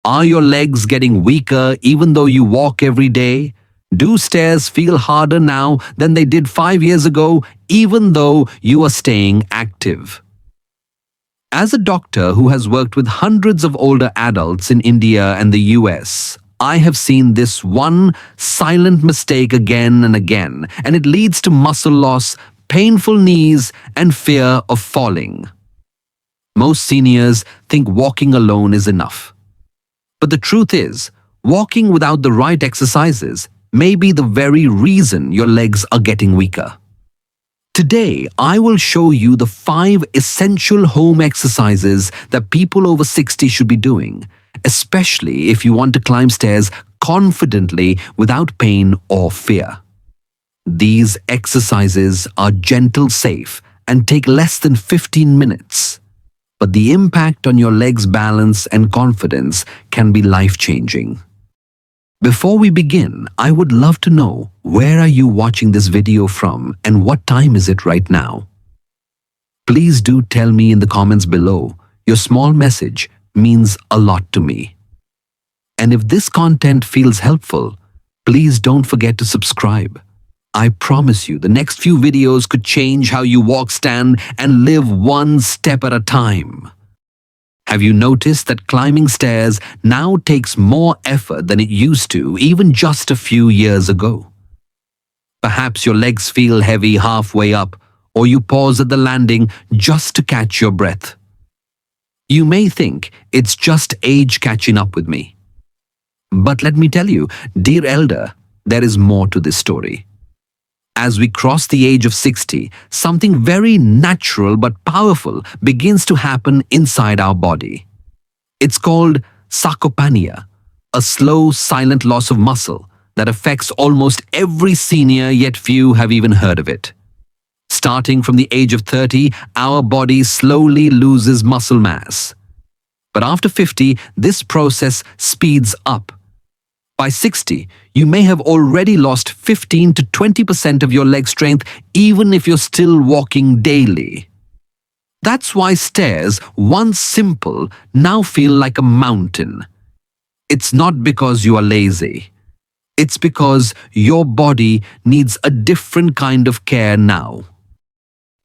Are your legs getting weaker even though you walk every day? Do stairs feel harder now than they did 5 years ago, even though you are staying active? As a doctor who has worked with hundreds of older adults in India and the US, I have seen this one silent mistake again and again, and it leads to muscle loss, painful knees, and fear of falling. Most seniors think walking alone is enough. But the truth is, walking without the right exercises may be the very reason your legs are getting weaker. Today, I will show you the 5 essential home exercises that people over 60 should be doing, especially if you want to climb stairs confidently without pain or fear. These exercises are gentle, safe, and take less than 15 minutes. But the impact on your legs' balance and confidence can be life-changing. Before we begin, I would love to know, where are you watching this video from and what time is it right now? Please do tell me in the comments below. Your small message means a lot to me. And if this content feels helpful, please don't forget to subscribe. I promise you the next few videos could change how you walk, stand, and live one step at a time. Have you noticed that climbing stairs now takes more effort than it used to even just a few years ago? Perhaps your legs feel heavy halfway up, or you pause at the landing just to catch your breath. You may think it's just age catching up with me. But let me tell you, dear elder, there is more to this story. As we cross the age of 60, something very natural but powerful begins to happen inside our body. It's called sarcopenia, a slow, silent loss of muscle that affects almost every senior, yet few have even heard of it. Starting from the age of 30, our body slowly loses muscle mass. But after 50, this process speeds up. By 60, you may have already lost 15 to 20% of your leg strength, even if you're still walking daily. That's why stairs, once simple, now feel like a mountain. It's not because you are lazy. It's because your body needs a different kind of care now.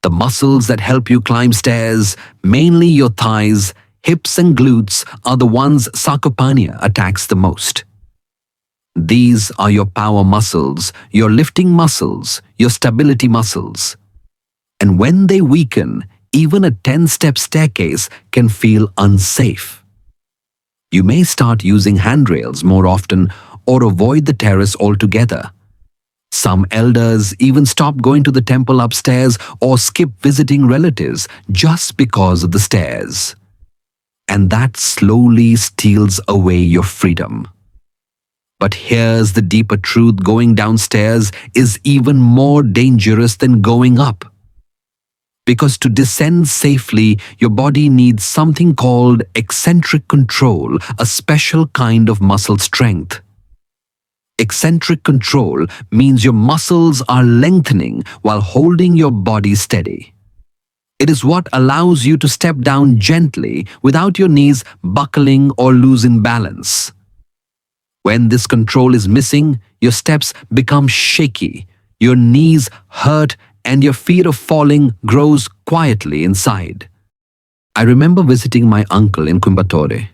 The muscles that help you climb stairs, mainly your thighs, hips and glutes, are the ones sarcopenia attacks the most. These are your power muscles, your lifting muscles, your stability muscles. And when they weaken, even a 10-step staircase can feel unsafe. You may start using handrails more often or avoid the terrace altogether. Some elders even stop going to the temple upstairs or skip visiting relatives just because of the stairs. And that slowly steals away your freedom. But here's the deeper truth: going downstairs is even more dangerous than going up. Because to descend safely, your body needs something called eccentric control, a special kind of muscle strength. Eccentric control means your muscles are lengthening while holding your body steady. It is what allows you to step down gently without your knees buckling or losing balance. When this control is missing, your steps become shaky, your knees hurt, and your fear of falling grows quietly inside. I remember visiting my uncle in Coimbatore.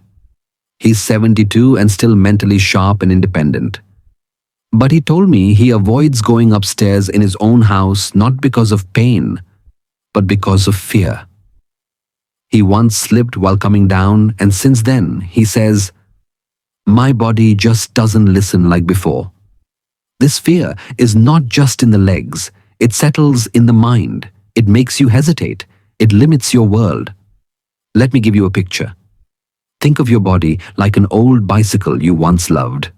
He's 72 and still mentally sharp and independent. But he told me he avoids going upstairs in his own house not because of pain, but because of fear. He once slipped while coming down, and since then, he says, "My body just doesn't listen like before." This fear is not just in the legs, it settles in the mind. It makes you hesitate. It limits your world. Let me give you a picture. Think of your body like an old bicycle you once loved.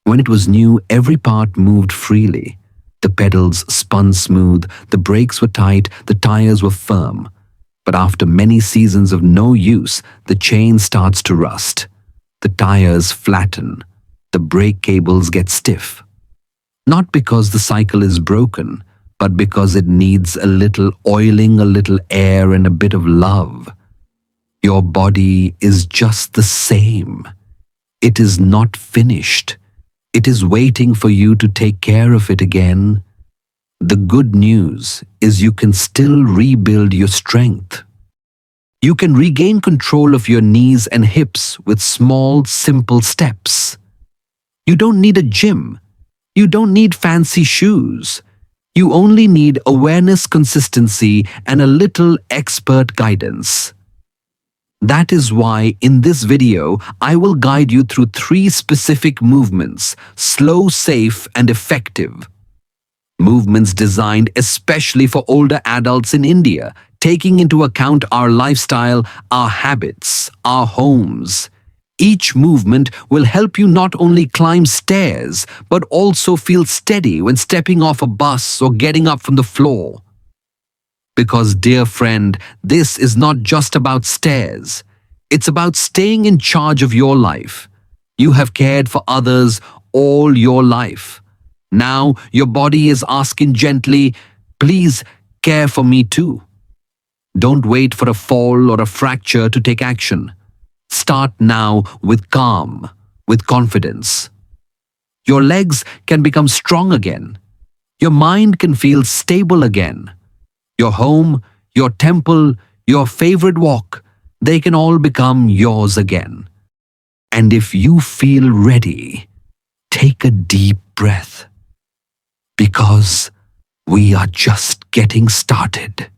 When it was new, every part moved freely. The pedals spun smooth, the brakes were tight, the tires were firm. But after many seasons of no use, the chain starts to rust. The tires flatten. The brake cables get stiff. Not because the cycle is broken, but because it needs a little oiling, a little air, and a bit of love. Your body is just the same. It is not finished. It is waiting for you to take care of it again. The good news is you can still rebuild your strength. You can regain control of your knees and hips with small, simple steps. You don't need a gym. You don't need fancy shoes. You only need awareness, consistency, and a little expert guidance. That is why in this video, I will guide you through 3 specific movements, slow, safe, and effective. Movements designed especially for older adults in India, taking into account our lifestyle, our habits, our homes. Each movement will help you not only climb stairs, but also feel steady when stepping off a bus or getting up from the floor. Because, dear friend, this is not just about stairs. It's about staying in charge of your life. You have cared for others all your life. Now your body is asking gently, please care for me too. Don't wait for a fall or a fracture to take action. Start now with calm, with confidence. Your legs can become strong again. Your mind can feel stable again. Your home, your temple, your favorite walk, they can all become yours again. And if you feel ready, take a deep breath. Because we are just getting started.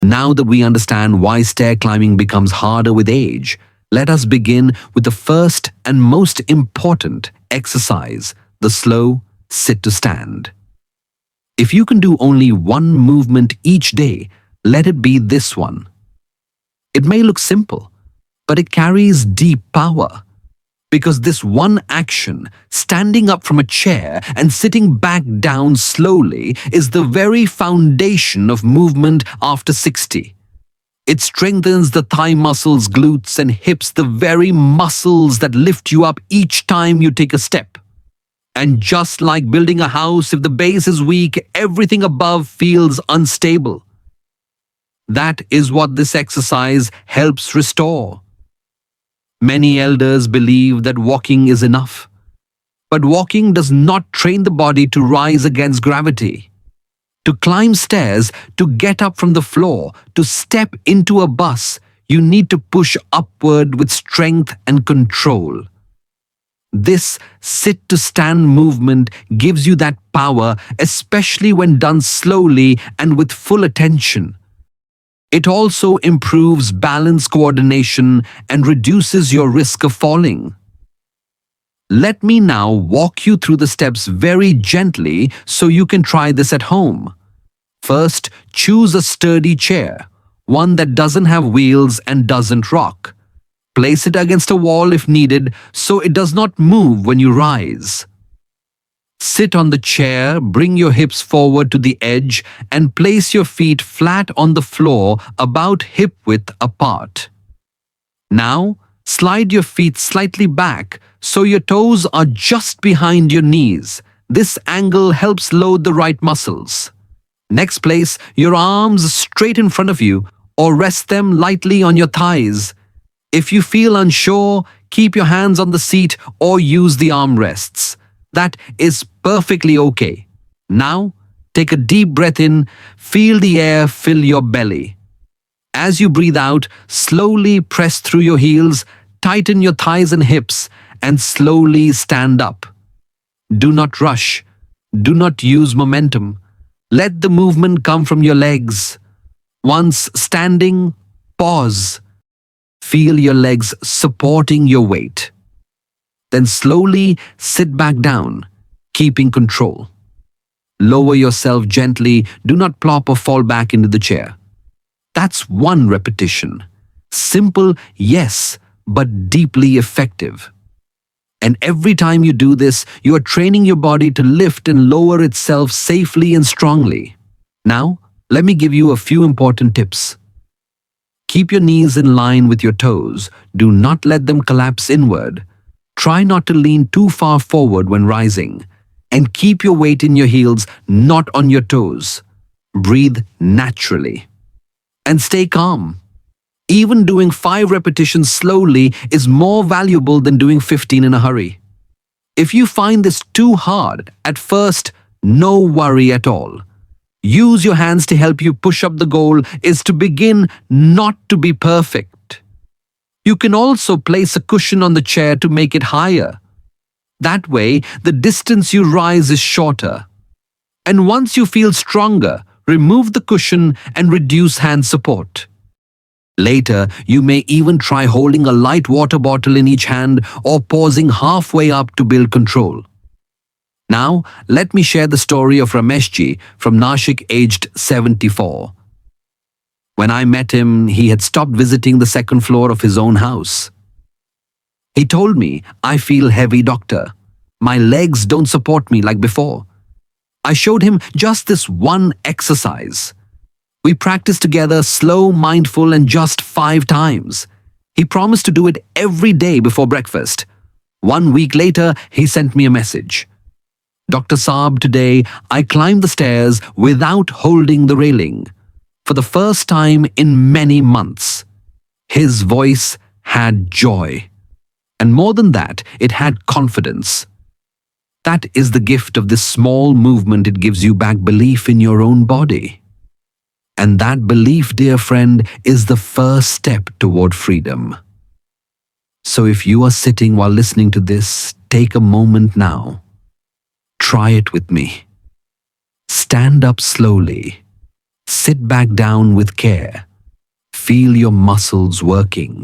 Now that we understand why stair climbing becomes harder with age, let us begin with the first and most important exercise, the slow sit to stand. If you can do only one movement each day, let it be this one. It may look simple, but it carries deep power. Because this one action, standing up from a chair and sitting back down slowly, is the very foundation of movement after 60. It strengthens the thigh muscles, glutes, and hips, the very muscles that lift you up each time you take a step. And just like building a house, if the base is weak, everything above feels unstable. That is what this exercise helps restore. Many elders believe that walking is enough. But walking does not train the body to rise against gravity. To climb stairs, to get up from the floor, to step into a bus, you need to push upward with strength and control. This sit-to-stand movement gives you that power, especially when done slowly and with full attention. It also improves balance coordination and reduces your risk of falling. Let me now walk you through the steps very gently so you can try this at home. First, choose a sturdy chair, one that doesn't have wheels and doesn't rock. Place it against a wall if needed so it does not move when you rise. Sit on the chair, bring your hips forward to the edge, and place your feet flat on the floor about hip width apart. Now, slide your feet slightly back so your toes are just behind your knees. This angle helps load the right muscles. Next, place your arms straight in front of you or rest them lightly on your thighs. If you feel unsure, keep your hands on the seat or use the armrests. That is perfectly okay. Now, take a deep breath in, feel the air fill your belly. As you breathe out, slowly press through your heels, tighten your thighs and hips, and slowly stand up. Do not rush. Do not use momentum. Let the movement come from your legs. Once standing, pause. Feel your legs supporting your weight. Then slowly sit back down, keeping control. Lower yourself gently. Do not plop or fall back into the chair. That's one repetition. Simple, yes, but deeply effective. And every time you do this, you are training your body to lift and lower itself safely and strongly. Now, let me give you a few important tips. Keep your knees in line with your toes. Do not let them collapse inward. Try not to lean too far forward when rising. And keep your weight in your heels, not on your toes. Breathe naturally. And stay calm. Even doing 5 repetitions slowly is more valuable than doing 15 in a hurry. If you find this too hard at first, no worry at all. Use your hands to help you. Push up the goal is to begin, not to be perfect. You can also place a cushion on the chair to make it higher. That way, the distance you rise is shorter. And once you feel stronger, remove the cushion and reduce hand support. Later, you may even try holding a light water bottle in each hand or pausing halfway up to build control. Now, let me share the story of Rameshji from Nashik, aged 74. When I met him, he had stopped visiting the second floor of his own house. He told me, "I feel heavy, doctor. My legs don't support me like before." I showed him just this one exercise. We practiced together, slow, mindful, and just 5 times. He promised to do it every day before breakfast. 1 week later, he sent me a message. "Dr. Saab, today I climbed the stairs without holding the railing. For the first time in many months." His voice had joy. And more than that, it had confidence. That is the gift of this small movement. It gives you back belief in your own body. And that belief, dear friend, is the first step toward freedom. So if you are sitting while listening to this, take a moment now. Try it with me. Stand up slowly. Sit back down with care. Feel your muscles working.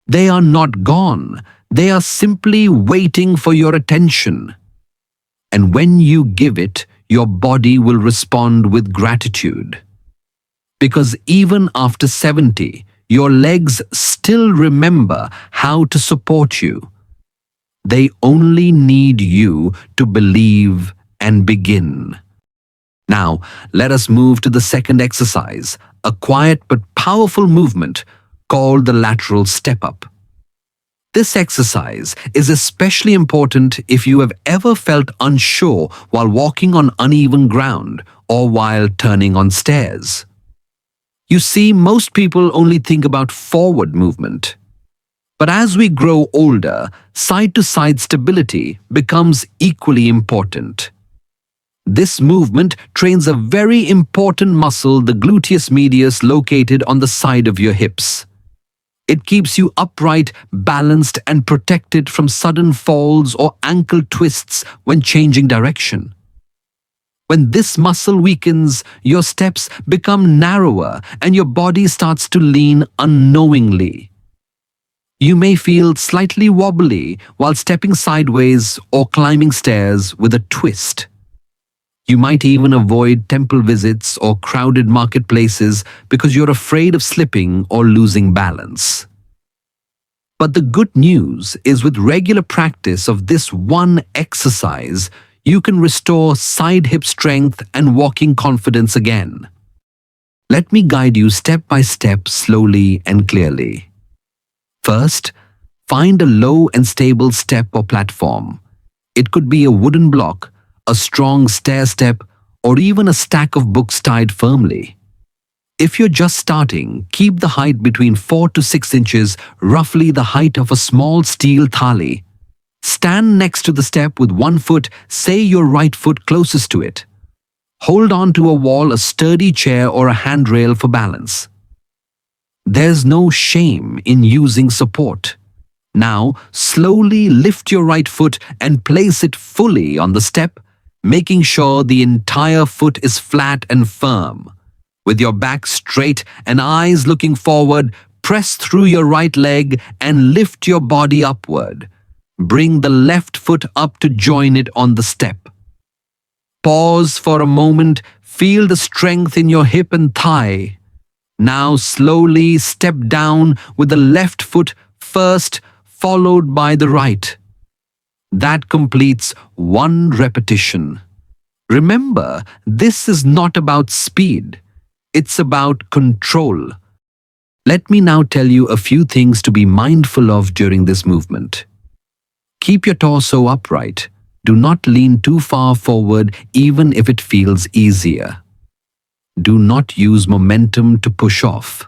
They are not gone. They are simply waiting for your attention. And when you give it, your body will respond with gratitude. Because even after 70, your legs still remember how to support you. They only need you to believe and begin. Now, let us move to the second exercise, a quiet but powerful movement called the lateral step-up. This exercise is especially important if you have ever felt unsure while walking on uneven ground or while turning on stairs. You see, most people only think about forward movement. But as we grow older, side-to-side stability becomes equally important. This movement trains a very important muscle, the gluteus medius, located on the side of your hips. It keeps you upright, balanced, and protected from sudden falls or ankle twists when changing direction. When this muscle weakens, your steps become narrower and your body starts to lean unknowingly. You may feel slightly wobbly while stepping sideways or climbing stairs with a twist. You might even avoid temple visits or crowded marketplaces because you're afraid of slipping or losing balance. But the good news is, with regular practice of this one exercise, you can restore side hip strength and walking confidence again. Let me guide you step by step, slowly and clearly. First, find a low and stable step or platform. It could be a wooden block, a strong stair step, or even a stack of books tied firmly. If you're just starting, keep the height between 4 to 6 inches, roughly the height of a small steel thali. Stand next to the step with one foot, say your right foot closest to it. Hold on to a wall, a sturdy chair, or a handrail for balance. There's no shame in using support. Now, slowly lift your right foot and place it fully on the step, making sure the entire foot is flat and firm. With your back straight and eyes looking forward, press through your right leg and lift your body upward. Bring the left foot up to join it on the step. Pause for a moment, feel the strength in your hip and thigh. Now slowly step down with the left foot first, followed by the right. That completes 1 repetition. Remember, this is not about speed. It's about control. Let me now tell you a few things to be mindful of during this movement. Keep your torso upright. Do not lean too far forward, even if it feels easier. Do not use momentum to push off.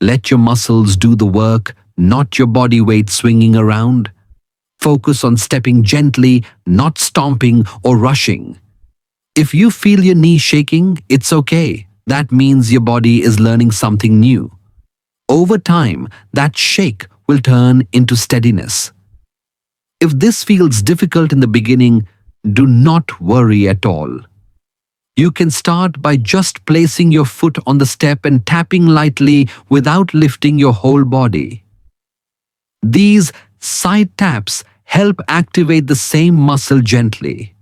Let your muscles do the work, not your body weight swinging around. Focus on stepping gently, not stomping or rushing. If you feel your knee shaking, it's okay. That means your body is learning something new. Over time, that shake will turn into steadiness. If this feels difficult in the beginning, do not worry at all. You can start by just placing your foot on the step and tapping lightly without lifting your whole body. These side taps help activate the same muscle gently.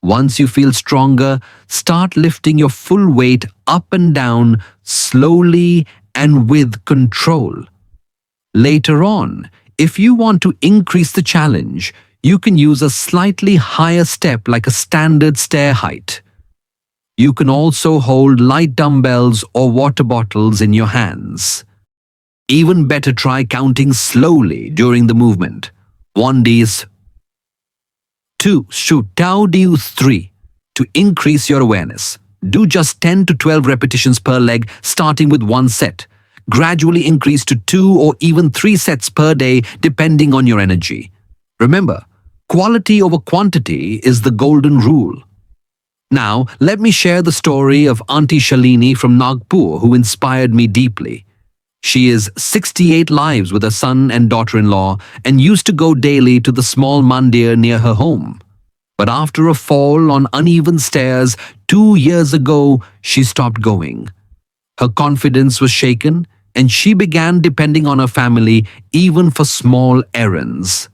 Once you feel stronger, start lifting your full weight up and down slowly and with control. Later on, if you want to increase the challenge, you can use a slightly higher step like a standard stair height. You can also hold light dumbbells or water bottles in your hands. Even better, try counting slowly during the movement. 1 is 2, 3 to increase your awareness. Do just 10 to 12 repetitions per leg, starting with 1 set. Gradually increase to 2 or even 3 sets per day, depending on your energy. Remember, quality over quantity is the golden rule. Now, let me share the story of Auntie Shalini from Nagpur, who inspired me deeply. She is 68 lives with her son and daughter-in-law and used to go daily to the small mandir near her home. But after a fall on uneven stairs 2 years ago, she stopped going. Her confidence was shaken and she began depending on her family even for small errands.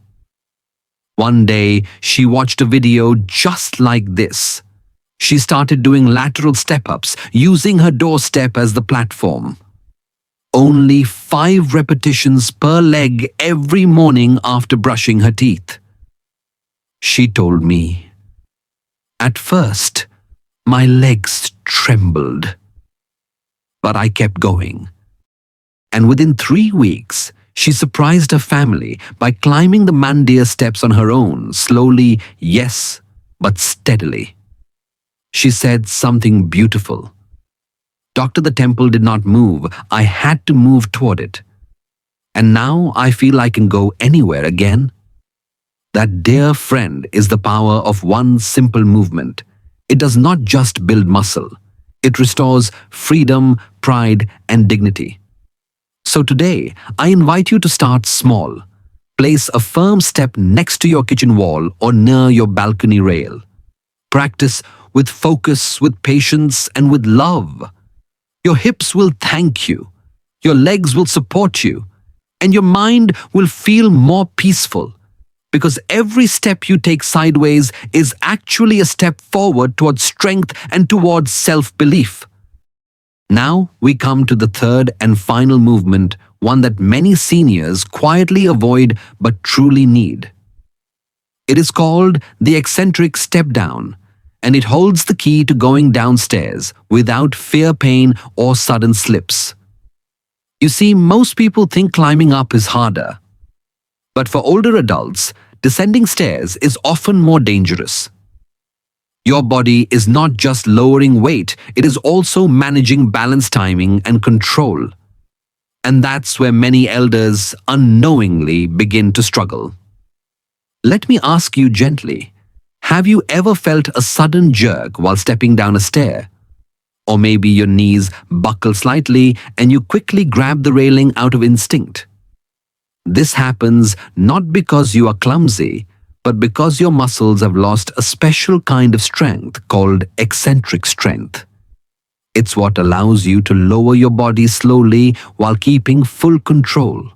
One day, she watched a video just like this. She started doing lateral step-ups using her doorstep as the platform. Only 5 repetitions per leg every morning after brushing her teeth. She told me, "At first, my legs trembled, but I kept going." And within 3 weeks, she surprised her family by climbing the mandir steps on her own, slowly, yes, but steadily. She said something beautiful. "Doctor, the temple did not move. I had to move toward it. And now I feel I can go anywhere again." That, dear friend, is the power of one simple movement. It does not just build muscle. It restores freedom, pride, and dignity. So today, I invite you to start small. Place a firm step next to your kitchen wall or near your balcony rail. Practice with focus, with patience, and with love. Your hips will thank you, your legs will support you, and your mind will feel more peaceful, because every step you take sideways is actually a step forward towards strength and towards self-belief. Now we come to the third and final movement, one that many seniors quietly avoid but truly need. It is called the eccentric step down, and it holds the key to going downstairs without fear, pain, or sudden slips. You see, most people think climbing up is harder. But for older adults, descending stairs is often more dangerous. Your body is not just lowering weight, it is also managing balance, timing, and control. And that's where many elders unknowingly begin to struggle. Let me ask you gently, have you ever felt a sudden jerk while stepping down a stair? Or maybe your knees buckle slightly and you quickly grab the railing out of instinct. This happens not because you are clumsy, but because your muscles have lost a special kind of strength called eccentric strength. It's what allows you to lower your body slowly while keeping full control.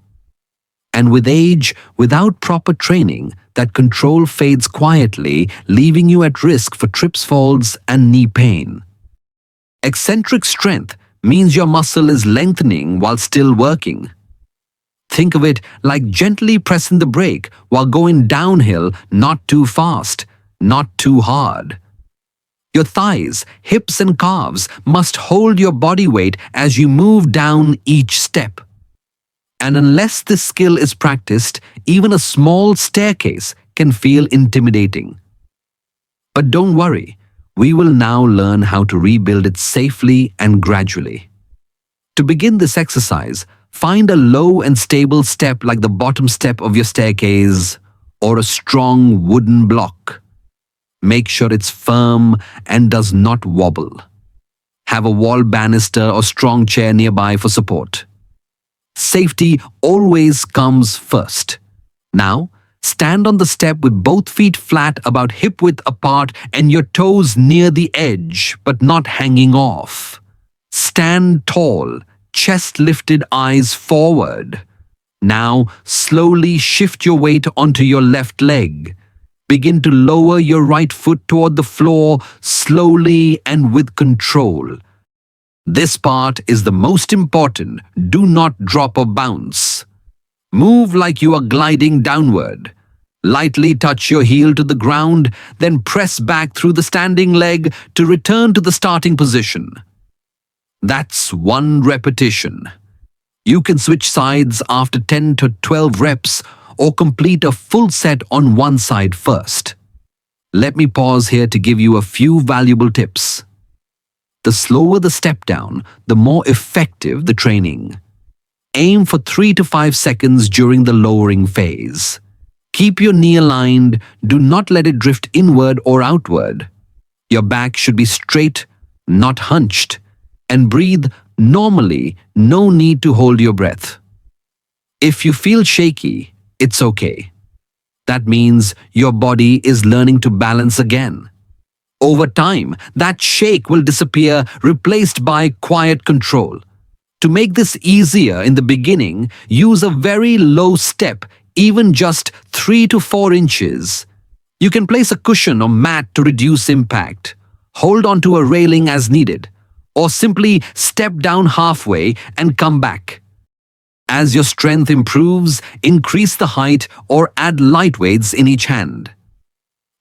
And with age, without proper training, that control fades quietly, leaving you at risk for trips, falls, and knee pain. Eccentric strength means your muscle is lengthening while still working. Think of it like gently pressing the brake while going downhill, not too fast, not too hard. Your thighs, hips, and calves must hold your body weight as you move down each step. And unless this skill is practiced, even a small staircase can feel intimidating. But don't worry, we will now learn how to rebuild it safely and gradually. To begin this exercise, find a low and stable step like the bottom step of your staircase or a strong wooden block. Make sure it's firm and does not wobble. Have a wall banister or strong chair nearby for support. Safety always comes first. Now, stand on the step with both feet flat about hip-width apart and your toes near the edge but not hanging off. Stand tall, chest lifted, eyes forward. Now, slowly shift your weight onto your left leg. Begin to lower your right foot toward the floor slowly and with control. This part is the most important. Do not drop or bounce. Move like you are gliding downward. Lightly touch your heel to the ground, then press back through the standing leg to return to the starting position. That's 1 repetition. You can switch sides after 10 to 12 reps or complete a full set on one side first. Let me pause here to give you a few valuable tips. The slower the step down, the more effective the training. Aim for 3 to 5 seconds during the lowering phase. Keep your knee aligned, do not let it drift inward or outward. Your back should be straight, not hunched, and breathe normally, no need to hold your breath. If you feel shaky, it's okay. That means your body is learning to balance again. Over time, that shake will disappear, replaced by quiet control. To make this easier in the beginning, use a very low step, even just 3 to 4 inches. You can place a cushion or mat to reduce impact. Hold onto a railing as needed, or simply step down halfway and come back. As your strength improves, increase the height or add light weights in each hand.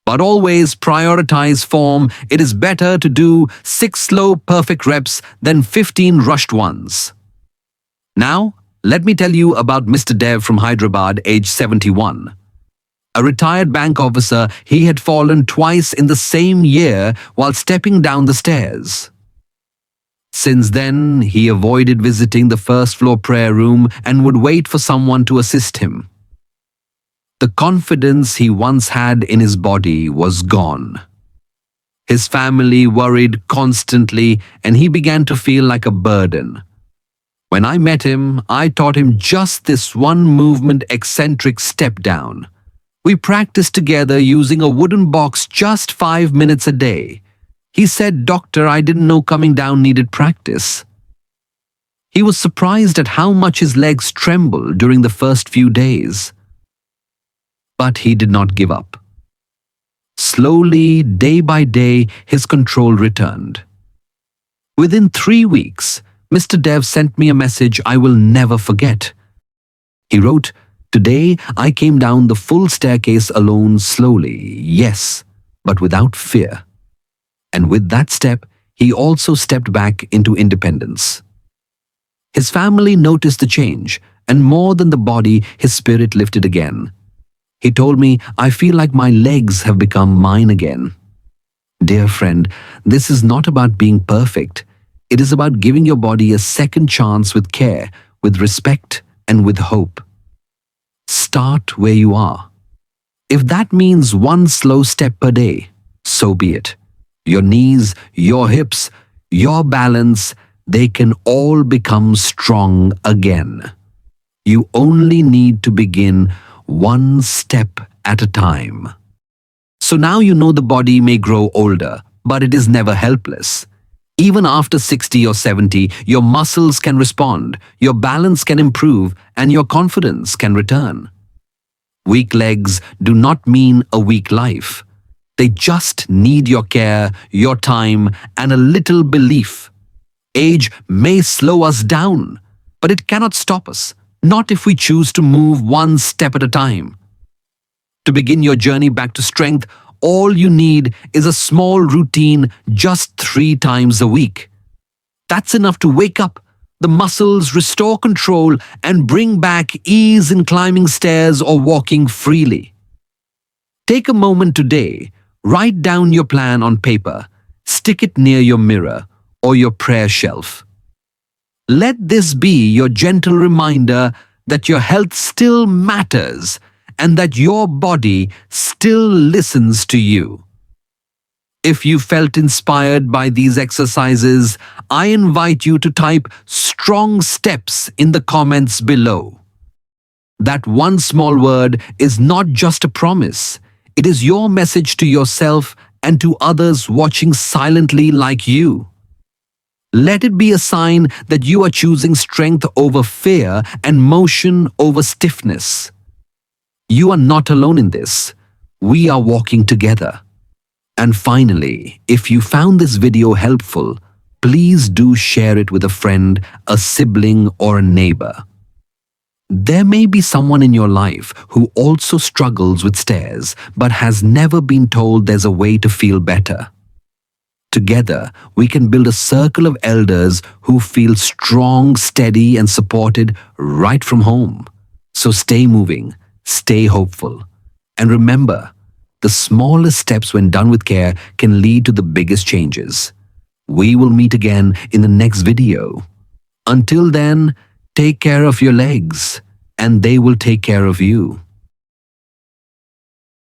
But always prioritize form. It is better to do 6 slow, perfect reps than 15 rushed ones. Now, let me tell you about Mr. Dev from Hyderabad, age 71. A retired bank officer, he had fallen twice in the same year while stepping down the stairs. Since then, he avoided visiting the first-floor prayer room and would wait for someone to assist him. The confidence he once had in his body was gone. His family worried constantly, and he began to feel like a burden. When I met him, I taught him just this one movement, eccentric step down. We practiced together using a wooden box just 5 minutes a day. He said, "Doctor, I didn't know coming down needed practice." He was surprised at how much his legs trembled during the first few days. But he did not give up. Slowly, day by day, his control returned. Within 3 weeks, Mr. Dev sent me a message I will never forget. He wrote, "Today I came down the full staircase alone slowly, yes, but without fear." And with that step, he also stepped back into independence. His family noticed the change, and more than the body, his spirit lifted again. He told me, "I feel like my legs have become mine again." Dear friend, this is not about being perfect. It is about giving your body a second chance with care, with respect, and with hope. Start where you are. If that means 1 slow step per day, so be it. Your knees, your hips, your balance, they can all become strong again. You only need to begin 1 step at a time. So now you know the body may grow older, but it is never helpless. Even after 60 or 70, your muscles can respond, your balance can improve, and your confidence can return. Weak legs do not mean a weak life. They just need your care, your time, and a little belief. Age may slow us down, but it cannot stop us, not if we choose to move 1 step at a time. To begin your journey back to strength, all you need is a small routine just 3 times a week. That's enough to wake up the muscles, restore control, and bring back ease in climbing stairs or walking freely. Take a moment today, write down your plan on paper, stick it near your mirror or your prayer shelf. Let this be your gentle reminder that your health still matters and that your body still listens to you. If you felt inspired by these exercises, I invite you to type strong steps in the comments below. That one small word is not just a promise. It is your message to yourself and to others watching silently like you. Let it be a sign that you are choosing strength over fear and motion over stiffness. You are not alone in this. We are walking together. And finally, if you found this video helpful, please do share it with a friend, a sibling, or a neighbor. There may be someone in your life who also struggles with stairs but has never been told there's a way to feel better. Together, we can build a circle of elders who feel strong, steady, and supported right from home. So stay moving, stay hopeful, and remember, the smallest steps when done with care can lead to the biggest changes. We will meet again in the next video. Until then, take care of your legs, and they will take care of you.